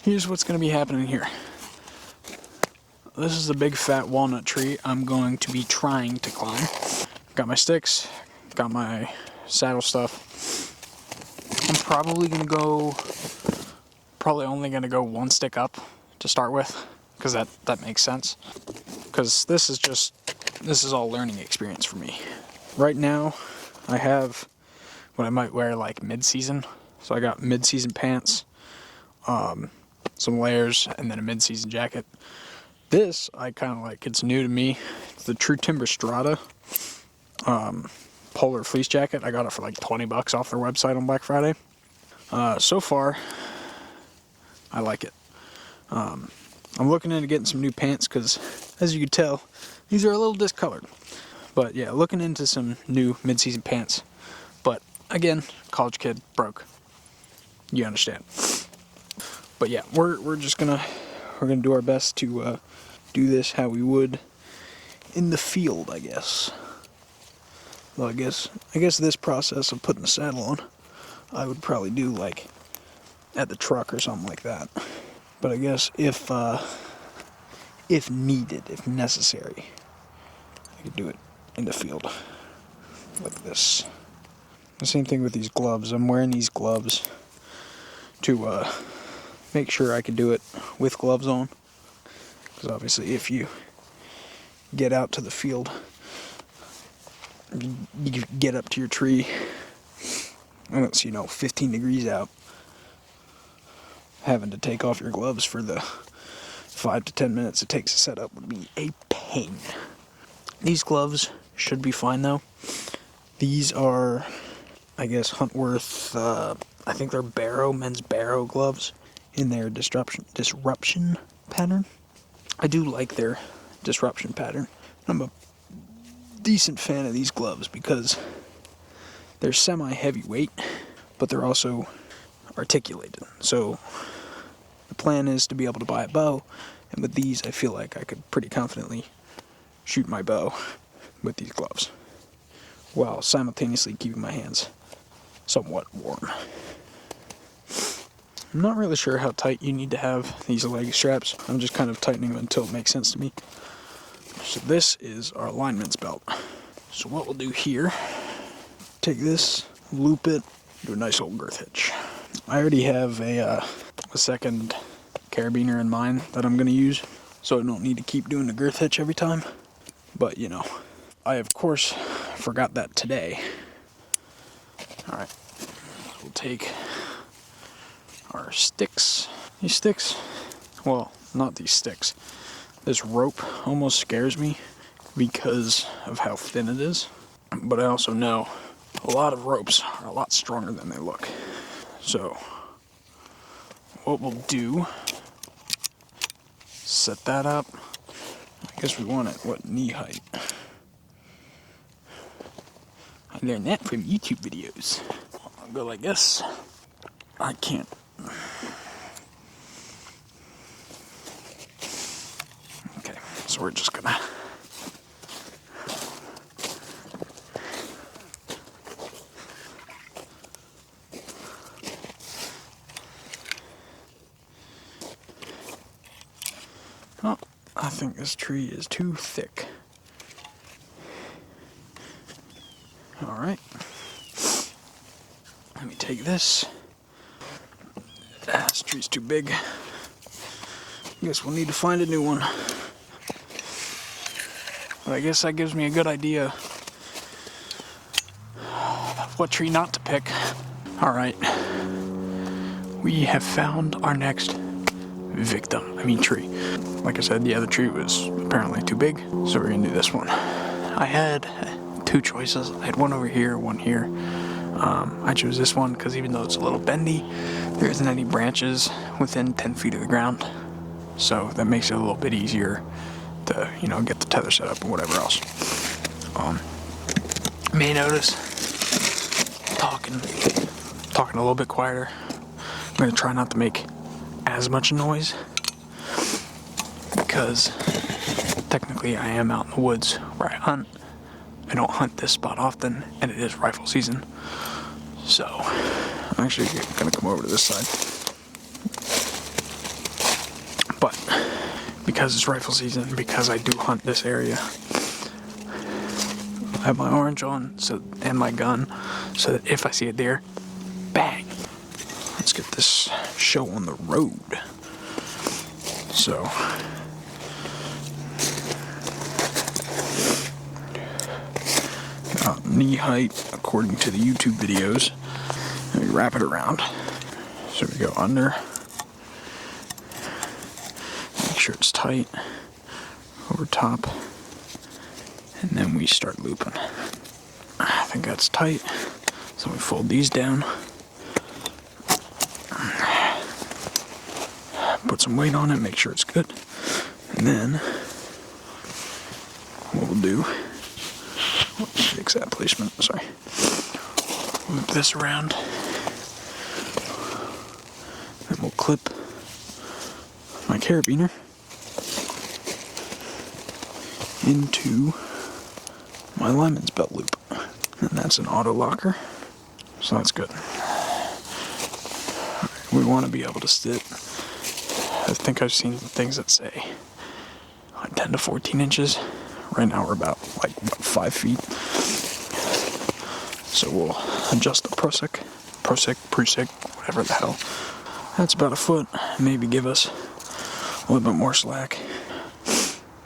here's what's going to be happening here. This is a big fat walnut tree I'm going to be trying to climb. Got my sticks, got my saddle stuff. I'm probably only going to go one stick up to start with, because that makes sense. Because this is all learning experience for me. Right now, I have what I might wear like mid-season. So I got mid-season pants, some layers, and then a mid-season jacket. This, I kind of like, it's new to me. It's the True Timber Strata polar fleece jacket. I got it for like 20 bucks off their website on Black Friday. So far, I like it. I'm looking into getting some new pants because, as you can tell, these are a little discolored. But yeah, looking into some new mid-season pants. But again, college kid, broke. You understand. But yeah, we're gonna do our best to do this how we would in the field, I guess. Well, I guess this process of putting the saddle on, I would probably do like at the truck or something like that. But I guess if needed, if necessary, I could do it in the field like this. The same thing with these gloves. I'm wearing these gloves to make sure I can do it with gloves on. Because obviously if you get out to the field, you get up to your tree, and it's, 15 degrees out, having to take off your gloves for the 5 to 10 minutes it takes to set up would be a pain. These gloves should be fine though. These are, I guess, Huntworth, I think they're men's Barrow gloves in their disruption pattern. I do like their disruption pattern. I'm a decent fan of these gloves because they're semi-heavyweight, but they're also articulated. So the plan is to be able to buy a bow, and with these I feel like I could pretty confidently shoot my bow with these gloves while simultaneously keeping my hands somewhat warm. I'm not really sure how tight you need to have these leg straps. I'm just kind of tightening them until it makes sense to me. So this is our lineman's belt. So what we'll do here, take this, loop it, do a nice old girth hitch. I already have a second carabiner in mind that I'm going to use, so I don't need to keep doing the girth hitch every time. But I of course forgot that today. Alright, we'll take our sticks. These sticks, well, not these sticks. This rope almost scares me because of how thin it is. But I also know a lot of ropes are a lot stronger than they look. So what we'll do, set that up. I guess we want it, knee height? I learned that from YouTube videos. I'll go like this. I can't. Okay, so we're just gonna oh, I think this tree is too thick. Alright. Let me take this. This tree's too big. Guess we'll need to find a new one. But I guess that gives me a good idea of what tree not to pick. Alright. We have found our next tree. Like I said, the other tree was apparently too big, so we're gonna do this one. I had two choices. I had one over here, one here. I chose this one because even though it's a little bendy, there isn't any branches within 10 feet of the ground. So that makes it a little bit easier to, get the tether set up and whatever else. You may notice talking a little bit quieter. I'm going to try not to make as much noise because technically I am out in the woods where I hunt. I don't hunt this spot often, and it is rifle season. So I'm actually going to come over to this side. because it's rifle season, because I do hunt this area. I have my orange on and my gun, so that if I see a deer, bang! Let's get this show on the road. So, knee height according to the YouTube videos. Let me wrap it around. So we go under. Make sure it's tight. Over top. And then we start looping. I think that's tight. So we fold these down. Put some weight on it, make sure it's good. And then what we'll do, fix that placement, sorry. Loop this around. Then we'll clip my carabiner into my lineman's belt loop. And that's an auto locker, so that's good. We want to be able to sit. I think I've seen things that say 10 to 14 inches. Right now we're about 5 feet. So we'll adjust the Prusik, whatever the hell. That's about a foot. Maybe give us a little bit more slack.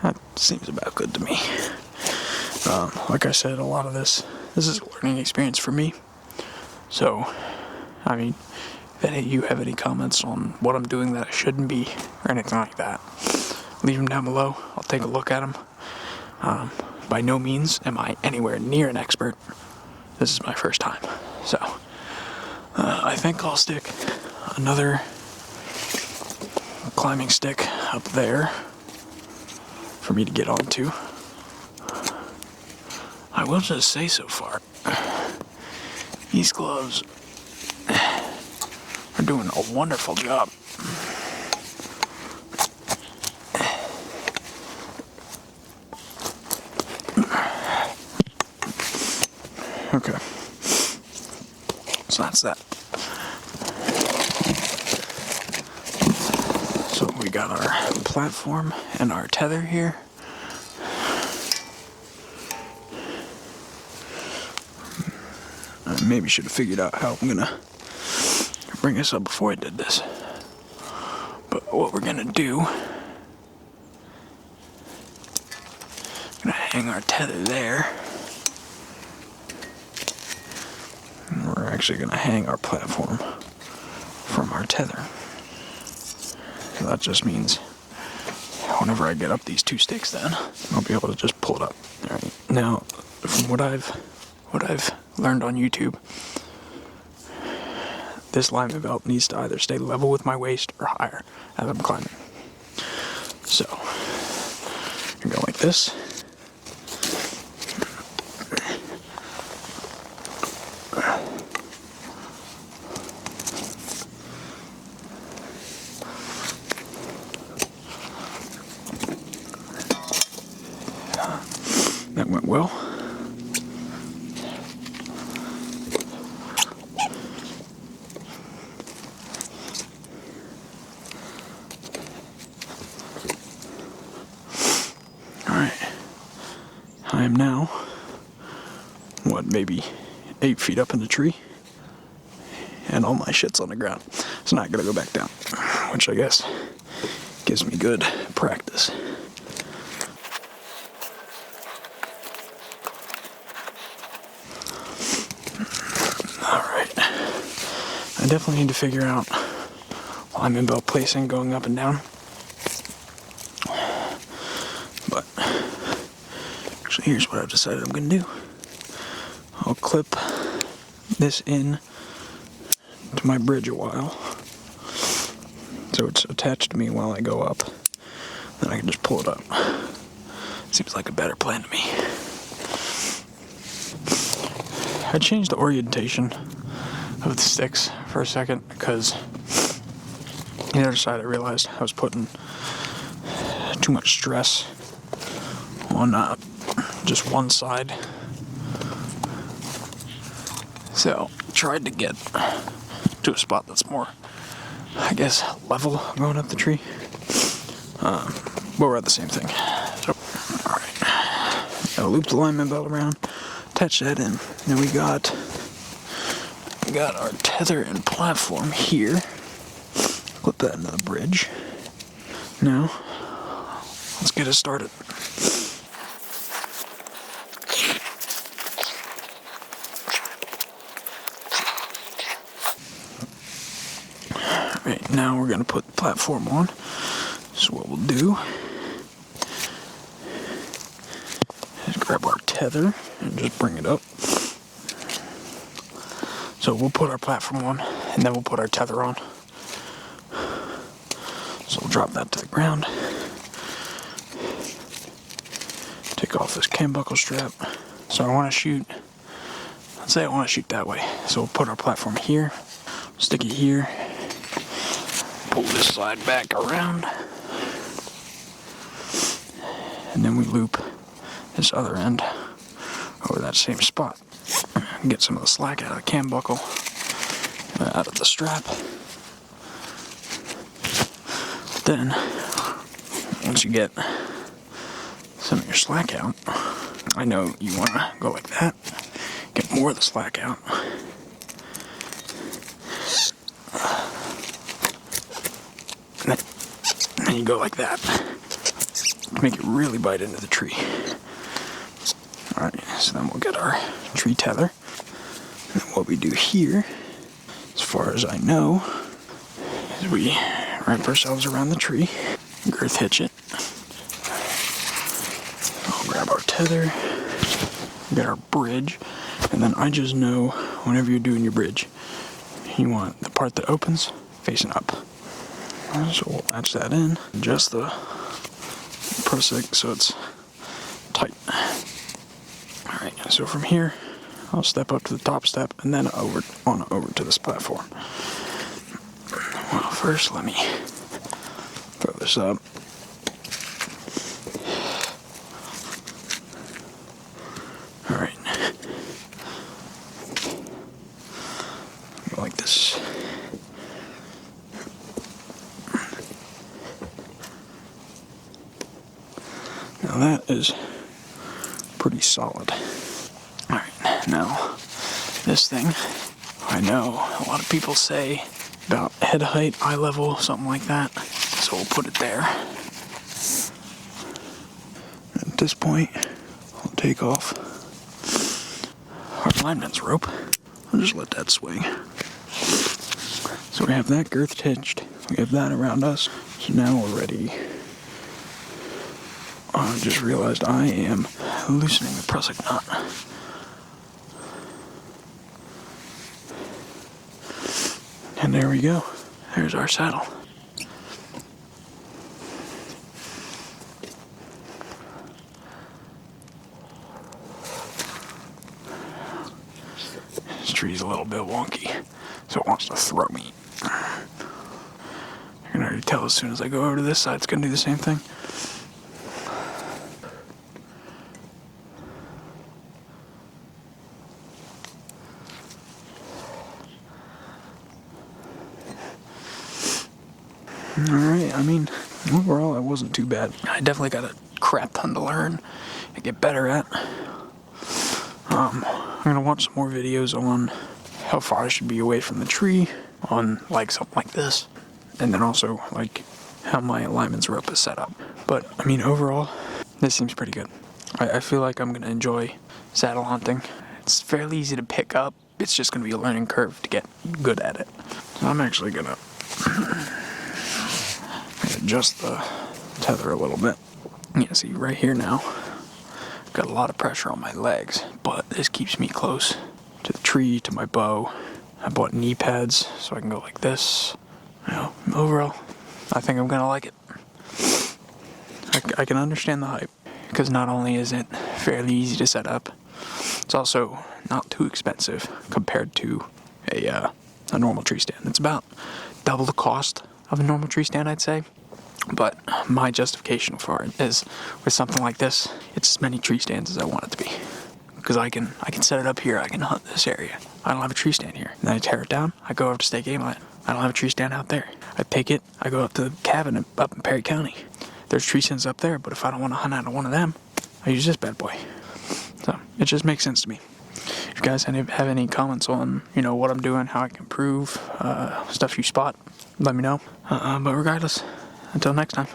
That seems about good to me. Like I said, a lot of this is a learning experience for me. So, I mean, if any of you have any comments on what I'm doing that I shouldn't be, or anything like that, leave them down below. I'll take a look at them. By no means am I anywhere near an expert. This is my first time. So, I think I'll stick another climbing stick up there for me to get onto. I will just say so far, these gloves are doing a wonderful job. Okay, so that's that. So we got our platform and our tether here. I maybe should have figured out how I'm gonna bring this up before I did this. But what we're gonna do, I'm gonna hang our tether there. And we're actually gonna hang our platform from our tether. So that just means whenever I get up these two sticks, then I'll be able to just pull it up. All right. Now, from what I've learned on YouTube, this lineman belt needs to either stay level with my waist or higher as I'm climbing. So, you go like this. That went well. I am now, maybe 8 feet up in the tree, and all my shit's on the ground. It's not gonna go back down, which I guess gives me good practice. Alright, I definitely need to figure out lineman belt placing going up and down. But actually, here's what I've decided I'm gonna do. I'll clip this in to my bridge a while, so it's attached to me while I go up. Then I can just pull it up. Seems like a better plan to me. I changed the orientation of the sticks for a second because the other side I realized I was putting too much stress on just one side. So tried to get to a spot that's more, I guess, level going up the tree. but we're at the same thing. So, alright. Gotta loop the alignment belt around, attach that in. Then we got our tether and platform here. Put that into the bridge. Now, let's get it started. Alright, now we're gonna put the platform on. So what we'll do is grab our tether and just bring it up. So we'll put our platform on, and then we'll put our tether on. So we'll drop that to the ground. Take off this cam buckle strap. So I want to shoot, let's say I want to shoot that way. So we'll put our platform here, stick it here, pull this side back around, and then we loop this other end over that same spot. Get some of the slack out of the cam buckle, out of the strap. Then, once you get some of your slack out, I know you want to go like that, get more of the slack out. And then you go like that to make it really bite into the tree. Alright, so then we'll get our tree tether. And what we do here, as far as I know, is we wrap ourselves around the tree, girth hitch it. I'll grab our tether, get our bridge, and then I just know whenever you're doing your bridge, you want the part that opens facing up. So we'll attach that in, adjust the prosec so it's tight. Alright, so from here, I'll step up to the top step and then over to this platform. Well, first let me throw this up. Alright. Go like this. Now that is pretty solid. Alright, now this thing, I know a lot of people say about head height, eye level, something like that. So we'll put it there. At this point, I'll take off our lineman's rope. I'll just let that swing. So we have that girth hitched. We have that around us. So now we're ready. I just realized I am loosening the prusik knot. And there we go. There's our saddle. This tree's a little bit wonky, so it wants to throw me. I can already tell as soon as I go over to this side, it's going to do the same thing. Alright, I mean, overall it wasn't too bad. I definitely got a crap ton to learn and get better at. I'm going to watch some more videos on how far I should be away from the tree, on like something like this, and then also like how my alignment's rope is set up. But, I mean, overall, this seems pretty good. I feel like I'm going to enjoy saddle hunting. It's fairly easy to pick up. It's just going to be a learning curve to get good at it. So I'm actually going to adjust the tether a little bit. Yeah, see right here now, got a lot of pressure on my legs, but this keeps me close to the tree, to my bow. I bought knee pads so I can go like this. You know, overall, I think I'm gonna like it. I can understand the hype, because not only is it fairly easy to set up, it's also not too expensive compared to a normal tree stand. It's about double the cost of a normal tree stand, I'd say. But my justification for it is, with something like this, it's as many tree stands as I want it to be. Because I can set it up here, I can hunt this area. I don't have a tree stand here. And then I tear it down, I go over to State Game Line. I don't have a tree stand out there. I take it, I go up to the cabin up in Perry County. there's tree stands up there, but if I don't want to hunt out of one of them, I use this bad boy. So it just makes sense to me. If you guys have any comments on, what I'm doing, how I can improve, stuff you spot, let me know. But regardless, until next time.